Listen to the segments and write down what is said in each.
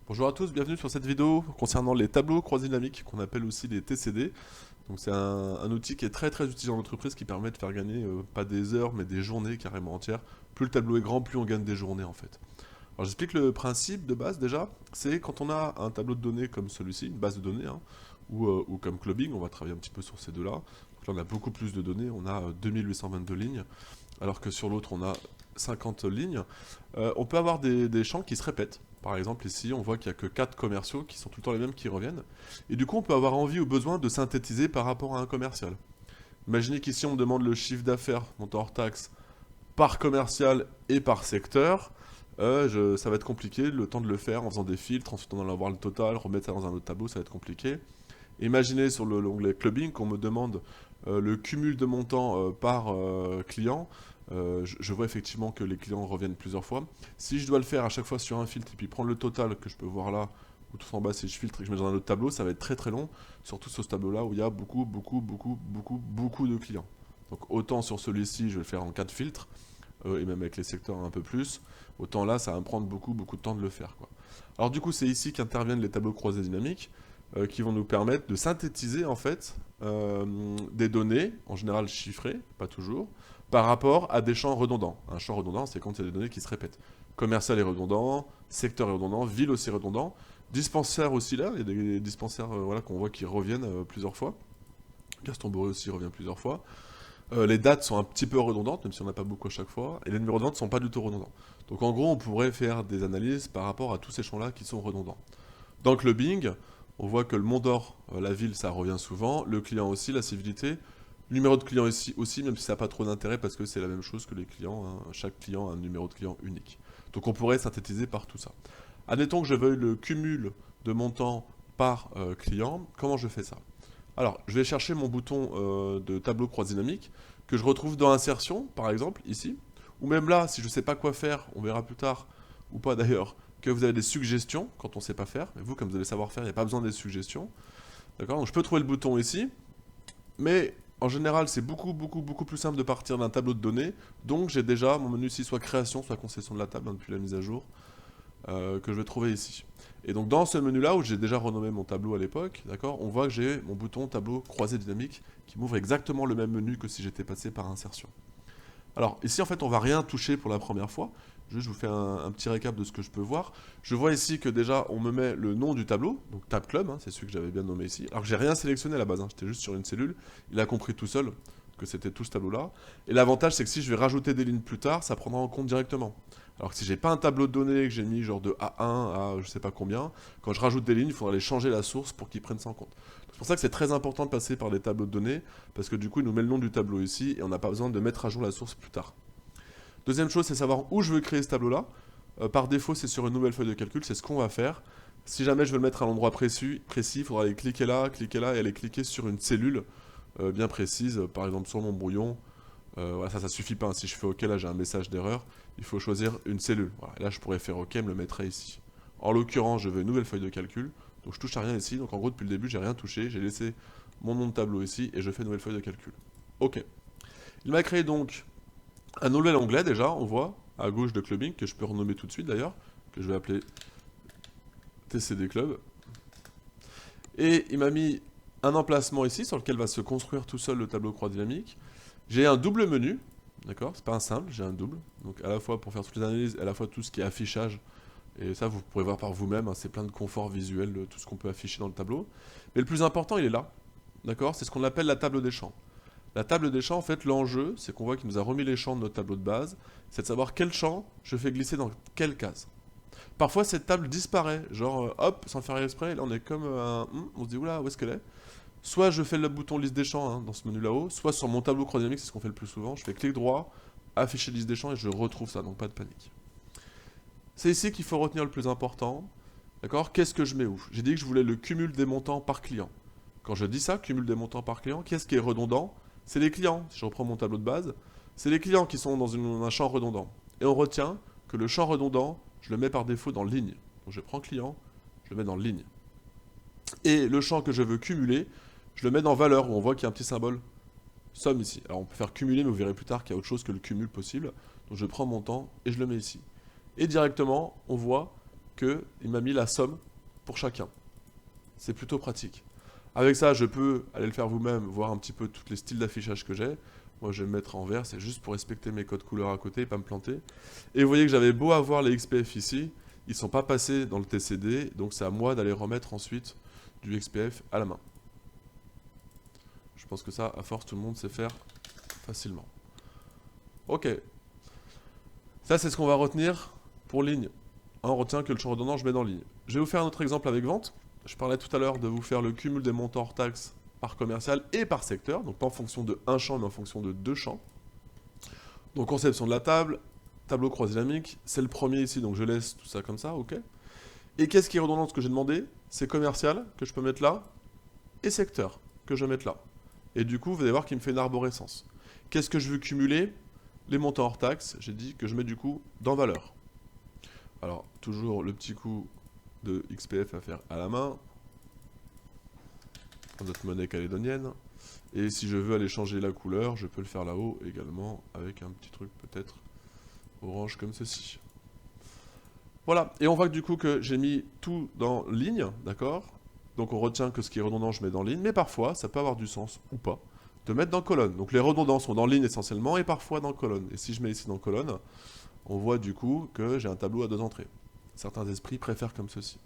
Bonjour à tous, bienvenue sur cette vidéo concernant les tableaux croisés dynamiques, qu'on appelle aussi les TCD. Donc c'est un outil qui est très utilisé dans l'entreprise qui permet de faire gagner pas des heures mais des journées carrément entières. Plus le tableau est grand, plus on gagne des journées en fait. Alors j'explique le principe de base déjà, c'est quand on a un tableau de données comme celui-ci, une base de données, hein, ou comme clubbing, on va travailler un petit peu sur ces deux-là. Donc là on a beaucoup plus de données, on a 2822 lignes, alors que sur l'autre on a 50 lignes. On peut avoir des champs qui se répètent. Par exemple, ici, on voit qu'il n'y a que 4 commerciaux qui sont tout le temps les mêmes qui reviennent. Et du coup, on peut avoir envie ou besoin de synthétiser par rapport à un commercial. Imaginez qu'ici, on me demande le chiffre d'affaires, montant hors taxe, par commercial et par secteur. Ça va être compliqué, le temps de le faire en faisant des filtres, ensuite on va avoir le total, remettre ça dans un autre tableau, ça va être compliqué. Imaginez sur l'onglet clubbing qu'on me demande le cumul de montants par client. Je vois effectivement que les clients reviennent plusieurs fois. Si je dois le faire à chaque fois sur un filtre et puis prendre le total que je peux voir là, ou tout en bas si je filtre et que je mets dans un autre tableau, ça va être très long, surtout sur ce tableau-là où il y a beaucoup de clients. Donc autant sur celui-ci, je vais le faire en 4 filtres, et même avec les secteurs un peu plus, autant là, ça va me prendre beaucoup de temps de le faire, quoi. Alors du coup, c'est ici qu'interviennent les tableaux croisés dynamiques, qui vont nous permettre de synthétiser en fait des données, en général chiffrées, pas toujours, par rapport à des champs redondants. Un champ redondant, c'est quand il y a des données qui se répètent. Commercial est redondant, secteur est redondant, ville aussi redondant, dispensaire aussi là, il y a des dispensaires voilà, qu'on voit qui reviennent plusieurs fois. Gaston-Boré aussi revient plusieurs fois. Les dates sont un petit peu redondantes, même si on n'a pas beaucoup à chaque fois, et les numéros de vente ne sont pas du tout redondants. Donc en gros, on pourrait faire des analyses par rapport à tous ces champs-là qui sont redondants. Dans le clubbing, on voit que le Mont d'Or, la ville, ça revient souvent, le client aussi, la civilité, le numéro de client ici aussi, même si ça n'a pas trop d'intérêt parce que c'est la même chose que les clients, hein. Chaque client a un numéro de client unique. Donc on pourrait synthétiser par tout ça. Admettons que je veuille le cumul de montants par client, comment je fais ça? Alors, je vais chercher mon bouton de tableau croix dynamique que je retrouve dans insertion, par exemple, ici. Ou même là, si je ne sais pas quoi faire, on verra plus tard, ou pas d'ailleurs, que vous avez des suggestions quand on ne sait pas faire. Mais vous, comme vous allez savoir faire, il n'y a pas besoin des suggestions. D'accord? Donc je peux trouver le bouton ici, mais en général, c'est beaucoup plus simple de partir d'un tableau de données. Donc j'ai déjà mon menu ici, soit création, soit concession de la table, hein, depuis la mise à jour, que je vais trouver ici. Et donc dans ce menu-là, où j'ai déjà renommé mon tableau à l'époque, d'accord, on voit que j'ai mon bouton tableau croisé dynamique qui m'ouvre exactement le même menu que si j'étais passé par insertion. Alors ici en fait on va rien toucher pour la première fois. Juste je vous fais un petit récap de ce que je peux voir. Je vois ici que déjà on me met le nom du tableau, donc Tab Club, hein, c'est celui que j'avais bien nommé ici. Alors que j'ai rien sélectionné à la base, hein, j'étais juste sur une cellule. Il a compris tout seul que c'était tout ce tableau-là. Et l'avantage c'est que si je vais rajouter des lignes plus tard, ça prendra en compte directement. Alors que si j'ai pas un tableau de données que j'ai mis genre de A1 à je sais pas combien, quand je rajoute des lignes, il faudra aller changer la source pour qu'ils prennent ça en compte. C'est pour ça que c'est très important de passer par les tableaux de données, parce que du coup il nous met le nom du tableau ici et on n'a pas besoin de mettre à jour la source plus tard. Deuxième chose, c'est savoir où je veux créer ce tableau-là. Par défaut, c'est sur une nouvelle feuille de calcul, c'est ce qu'on va faire. Si jamais je veux le mettre à l'endroit précis, il faudra aller cliquer là et aller cliquer sur une cellule bien précise, par exemple sur mon brouillon. Voilà, ça suffit pas, hein. Si je fais OK, là j'ai un message d'erreur. Il faut choisir une cellule. Voilà, et là je pourrais faire OK, me le mettrait ici. En l'occurrence, je veux une nouvelle feuille de calcul, donc je touche à rien ici. Donc en gros, depuis le début, j'ai rien touché, j'ai laissé mon nom de tableau ici et je fais une nouvelle feuille de calcul. OK. Il m'a créé donc un nouvel onglet déjà, on voit, à gauche de clubbing, que je peux renommer tout de suite d'ailleurs, que je vais appeler TCD Club. Et il m'a mis un emplacement ici sur lequel va se construire tout seul le tableau croix dynamique. J'ai un double menu, d'accord? C'est pas un simple, j'ai un double. Donc à la fois pour faire toutes les analyses, et à la fois tout ce qui est affichage. Et ça, vous pourrez voir par vous-même, hein, c'est plein de confort visuel, de tout ce qu'on peut afficher dans le tableau. Mais le plus important, il est là, d'accord? C'est ce qu'on appelle la table des champs. La table des champs, en fait, l'enjeu, c'est qu'on voit qu'il nous a remis les champs de notre tableau de base, c'est de savoir quel champ je fais glisser dans quelle case. Parfois, cette table disparaît, genre, hop, sans faire exprès, là on est comme on se dit, oula, où est-ce qu'elle est? Soit je fais le bouton liste des champs, hein, dans ce menu là-haut, soit sur mon tableau chronologique, c'est ce qu'on fait le plus souvent, je fais clic droit, afficher liste des champs et je retrouve ça, donc pas de panique. C'est ici qu'il faut retenir le plus important, d'accord? Qu'est-ce que je mets où? J'ai dit que je voulais le cumul des montants par client. Quand je dis ça, cumul des montants par client, qu'est-ce qui est redondant? C'est les clients, si je reprends mon tableau de base, c'est les clients qui sont dans un champ redondant. Et on retient que le champ redondant, je le mets par défaut dans ligne. Donc je prends client, je le mets dans ligne. Et le champ que je veux cumuler, je le mets dans valeur, où on voit qu'il y a un petit symbole somme ici. Alors on peut faire cumuler, mais vous verrez plus tard qu'il y a autre chose que le cumul possible. Donc je prends mon temps et je le mets ici. Et directement, on voit qu'il m'a mis la somme pour chacun. C'est plutôt pratique. Avec ça, je peux aller le faire vous-même, voir un petit peu tous les styles d'affichage que j'ai. Moi, je vais me mettre en vert, c'est juste pour respecter mes codes couleurs à côté et pas me planter. Et vous voyez que j'avais beau avoir les XPF ici, ils ne sont pas passés dans le TCD, donc c'est à moi d'aller remettre ensuite du XPF à la main. Je pense que ça, à force, tout le monde sait faire facilement. Ok. Ça, c'est ce qu'on va retenir pour ligne. On retient que le champ redondant, je mets dans ligne. Je vais vous faire un autre exemple avec vente. Je parlais tout à l'heure de vous faire le cumul des montants hors taxes par commercial et par secteur. Donc pas en fonction de un champ, mais en fonction de deux champs. Donc conception de la table, tableau croisé dynamique. C'est le premier ici, donc je laisse tout ça comme ça, ok. Et qu'est-ce qui est redondant, ce que j'ai demandé? C'est commercial, que je peux mettre là, et secteur, que je vais mettre là. Et du coup, vous allez voir qu'il me fait une arborescence. Qu'est-ce que je veux cumuler? Les montants hors taxes, j'ai dit que je mets du coup dans valeur. Alors, toujours le petit coup de XPF à faire à la main. Notre monnaie calédonienne. Et si je veux aller changer la couleur, je peux le faire là-haut également, avec un petit truc peut-être orange comme ceci. Voilà, et on voit que du coup que j'ai mis tout dans ligne, d'accord? Donc on retient que ce qui est redondant, je mets dans ligne, mais parfois, ça peut avoir du sens, ou pas, de mettre dans colonne. Donc les redondants sont dans ligne essentiellement, et parfois dans colonne. Et si je mets ici dans colonne, on voit du coup que j'ai un tableau à deux entrées. Certains esprits préfèrent comme ceci.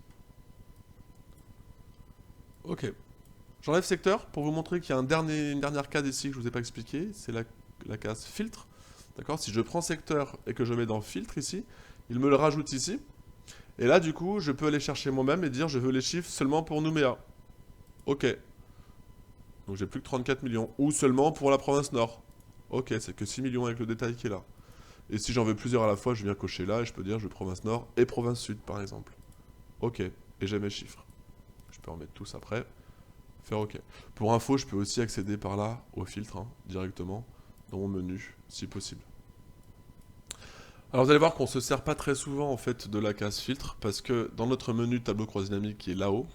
Ok. J'enlève secteur pour vous montrer qu'il y a une dernière case ici que je ne vous ai pas expliqué, c'est la case filtre. D'accord? Si je prends secteur et que je mets dans filtre ici, il me le rajoute ici. Et là, du coup, je peux aller chercher moi-même et dire je veux les chiffres seulement pour Nouméa. Ok. Donc j'ai plus que 34 millions. Ou seulement pour la province Nord. Ok, c'est que 6 millions avec le détail qui est là. Et si j'en veux plusieurs à la fois, je viens cocher là et je peux dire je veux province Nord et province Sud par exemple. Ok. Et j'ai mes chiffres. Je peux en mettre tous après. Faire OK. Pour info, je peux aussi accéder par là au filtre, hein, directement, dans mon menu, si possible. Alors vous allez voir qu'on ne se sert pas très souvent en fait de la case filtre, parce que dans notre menu tableau croisé dynamique qui est là-haut,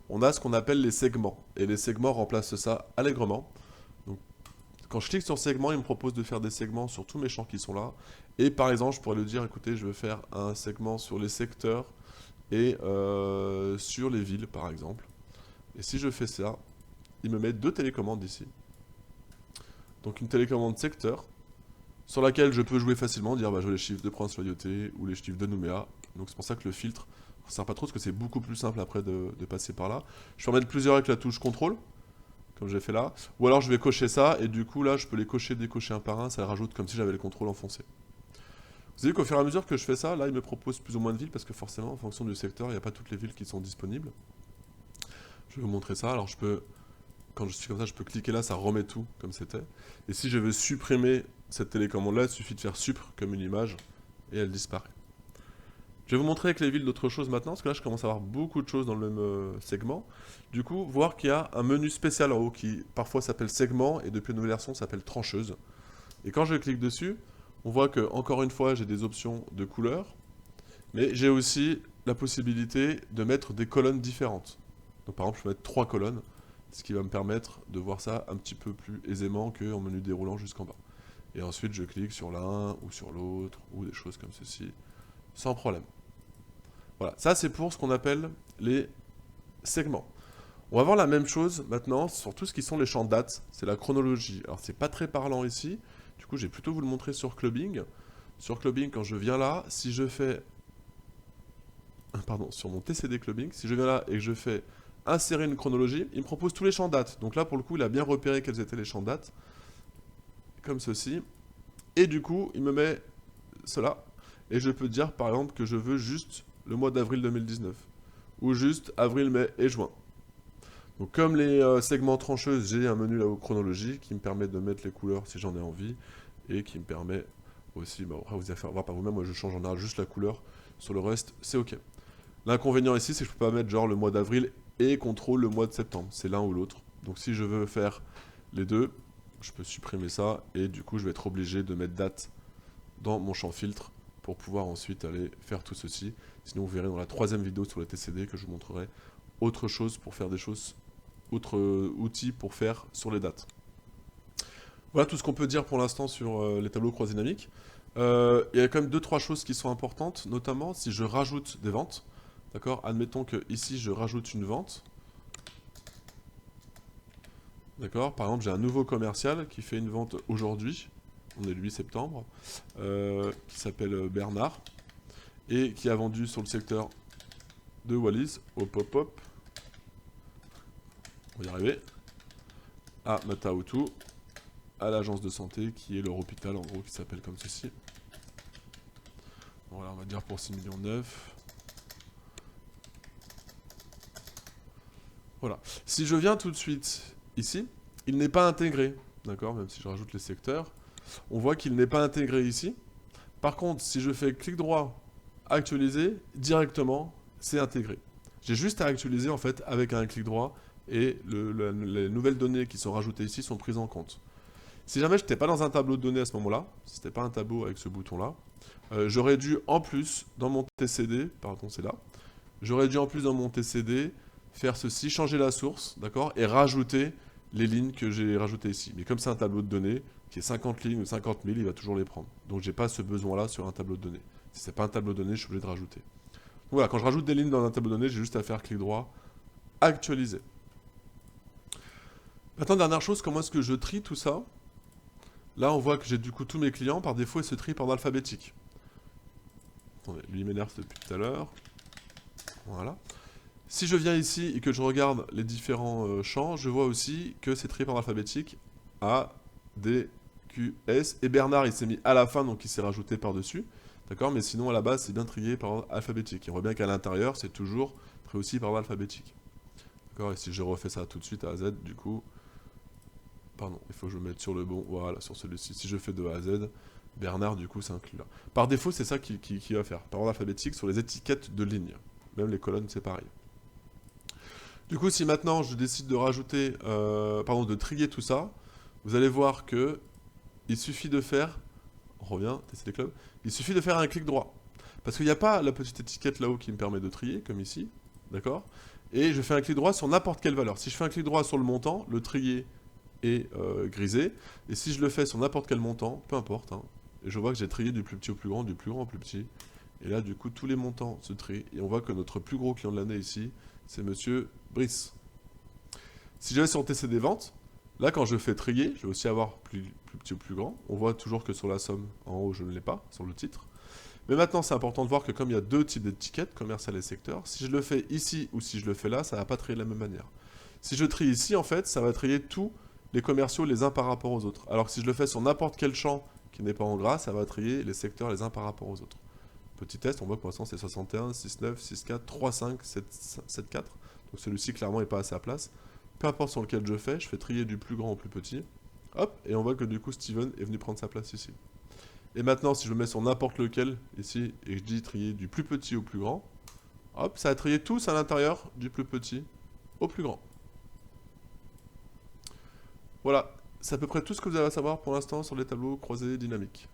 on a ce qu'on appelle les segments. Et les segments remplacent ça allègrement. Donc, quand je clique sur segment, il me propose de faire des segments sur tous mes champs qui sont là. Et par exemple, je pourrais lui dire, écoutez, je veux faire un segment sur les secteurs et sur les villes, par exemple. Et si je fais ça, il me met deux télécommandes ici. Donc une télécommande secteur, sur laquelle je peux jouer facilement, dire bah, je veux les chiffres de Prince Loyauté ou les chiffres de Nouméa. Donc c'est pour ça que le filtre ne sert pas trop, parce que c'est beaucoup plus simple après de passer par là. Je peux en mettre plusieurs avec la touche contrôle, comme j'ai fait là. Ou alors je vais cocher ça, et du coup là je peux les cocher, décocher un par un, ça les rajoute comme si j'avais le contrôle enfoncé. Vous savez qu'au fur et à mesure que je fais ça, là il me propose plus ou moins de villes, parce que forcément en fonction du secteur, il n'y a pas toutes les villes qui sont disponibles. Je vais vous montrer ça. Alors je peux, quand je suis comme ça, je peux cliquer là, ça remet tout comme c'était. Et si je veux supprimer cette télécommande-là, il suffit de faire supr comme une image et elle disparaît. Je vais vous montrer avec les villes d'autres choses maintenant, parce que là je commence à avoir beaucoup de choses dans le même segment. Du coup, voir qu'il y a un menu spécial en haut qui parfois s'appelle segment et depuis une nouvelle version s'appelle trancheuse. Et quand je clique dessus, on voit que encore une fois j'ai des options de couleurs, mais j'ai aussi la possibilité de mettre des colonnes différentes. Donc par exemple, je peux mettre 3 colonnes, ce qui va me permettre de voir ça un petit peu plus aisément qu'en menu déroulant jusqu'en bas. Et ensuite, je clique sur l'un ou sur l'autre, ou des choses comme ceci, sans problème. Voilà, ça c'est pour ce qu'on appelle les segments. On va voir la même chose maintenant sur tout ce qui sont les champs dates, c'est la chronologie. Alors c'est pas très parlant ici, du coup je vais plutôt vous le montrer sur Clubbing. Sur Clubbing, quand je viens là, si je fais... Pardon, sur mon TCD Clubbing, si je viens là et que je fais insérer une chronologie, il me propose tous les champs dates. Donc là, pour le coup, il a bien repéré quels étaient les champs dates, comme ceci. Et du coup, il me met cela. Et je peux dire, par exemple, que je veux juste le mois d'avril 2019. Ou juste avril, mai et juin. Donc comme les segments trancheuses, j'ai un menu là-haut chronologie qui me permet de mettre les couleurs si j'en ai envie. Et qui me permet aussi, bah, après vous allez faire voir par vous-même, moi je change en général juste la couleur. Sur le reste, c'est OK. L'inconvénient ici, c'est que je peux pas mettre genre le mois d'avril et contrôle le mois de septembre. C'est l'un ou l'autre. Donc si je veux faire les deux, je peux supprimer ça et du coup je vais être obligé de mettre date dans mon champ filtre pour pouvoir ensuite aller faire tout ceci. Sinon vous verrez dans la troisième vidéo sur le TCD que je vous montrerai autre chose pour faire des choses, autres outils pour faire sur les dates. Voilà tout ce qu'on peut dire pour l'instant sur les tableaux croisés dynamiques. Il y a quand même 2-3 choses qui sont importantes, notamment si je rajoute des ventes. D'accord? Admettons que ici je rajoute une vente. D'accord? Par exemple, j'ai un nouveau commercial qui fait une vente aujourd'hui. On est le 8 septembre. Qui s'appelle Bernard. Et qui a vendu sur le secteur de Wallis, au pop-up. On va y arriver. À Mataoutou. À l'agence de santé qui est leur hôpital en gros qui s'appelle comme ceci. Voilà, on va dire pour 6,9 millions. Voilà. Si je viens tout de suite ici, il n'est pas intégré. D'accord? Même si je rajoute les secteurs. On voit qu'il n'est pas intégré ici. Par contre, si je fais clic droit, actualiser, directement, c'est intégré. J'ai juste à actualiser en fait avec un clic droit et les nouvelles données qui sont rajoutées ici sont prises en compte. Si jamais je n'étais pas dans un tableau de données à ce moment-là, si ce n'était pas un tableau avec ce bouton-là, j'aurais dû en plus, dans mon TCD, pardon c'est là, j'aurais dû en plus dans mon TCD faire ceci, changer la source, d'accord, et rajouter les lignes que j'ai rajoutées ici. Mais comme c'est un tableau de données, qui est 50 lignes ou 50 000, il va toujours les prendre. Donc j'ai pas ce besoin-là sur un tableau de données. Si c'est pas un tableau de données, je suis obligé de rajouter. Donc voilà, quand je rajoute des lignes dans un tableau de données, j'ai juste à faire clic droit, actualiser. Maintenant, dernière chose, comment est-ce que je trie tout ça? Là, on voit que j'ai du coup tous mes clients, par défaut, ils se trient par ordre alphabétique. Attendez, lui m'énerve depuis tout à l'heure. Voilà. Si je viens ici et que je regarde les différents champs, je vois aussi que c'est trié par ordre alphabétique. A, D, Q, S. Et Bernard, il s'est mis à la fin, donc il s'est rajouté par-dessus. D'accord? Mais sinon, à la base, c'est bien trié par ordre alphabétique. Et on voit bien qu'à l'intérieur, c'est toujours trié aussi par ordre alphabétique. D'accord? Et si je refais ça tout de suite à Z, du coup... Pardon, il faut que je me mette sur le bon. Voilà, sur celui-ci. Si je fais de A à Z, Bernard, du coup, c'est inclus là. Par défaut, c'est ça qu'il va faire. Par ordre alphabétique sur les étiquettes de ligne. Même les colonnes, c'est pareil. Du coup, si maintenant je décide de rajouter, de trier tout ça, vous allez voir que il suffit de faire, on revient, TCD Club, il suffit de faire un clic droit. Parce qu'il n'y a pas la petite étiquette là-haut qui me permet de trier, comme ici, d'accord? Et je fais un clic droit sur n'importe quelle valeur. Si je fais un clic droit sur le montant, le trier est grisé. Et si je le fais sur n'importe quel montant, peu importe, hein, et je vois que j'ai trié du plus petit au plus grand, du plus grand au plus petit. Et là, du coup, tous les montants se trient. Et on voit que notre plus gros client de l'année ici, c'est Monsieur Brice. Si je vais sur TCD Vente, là, quand je fais trier, je vais aussi avoir plus petit ou plus grand. On voit toujours que sur la somme, en haut, je ne l'ai pas, sur le titre. Mais maintenant, c'est important de voir que comme il y a deux types d'étiquettes, commercial et secteur, si je le fais ici ou si je le fais là, ça ne va pas trier de la même manière. Si je trie ici, en fait, ça va trier tous les commerciaux les uns par rapport aux autres. Alors que si je le fais sur n'importe quel champ qui n'est pas en gras, ça va trier les secteurs les uns par rapport aux autres. Petit test, on voit que pour l'instant c'est 61, 6,9, 6,4, 3,5, 7,4. Donc celui-ci clairement n'est pas à sa place. Peu importe sur lequel je fais trier du plus grand au plus petit. Hop, et on voit que du coup Steven est venu prendre sa place ici. Et maintenant, si je le mets sur n'importe lequel, ici, et je dis trier du plus petit au plus grand, hop, ça a trié tous à l'intérieur du plus petit au plus grand. Voilà, c'est à peu près tout ce que vous avez à savoir pour l'instant sur les tableaux croisés dynamiques.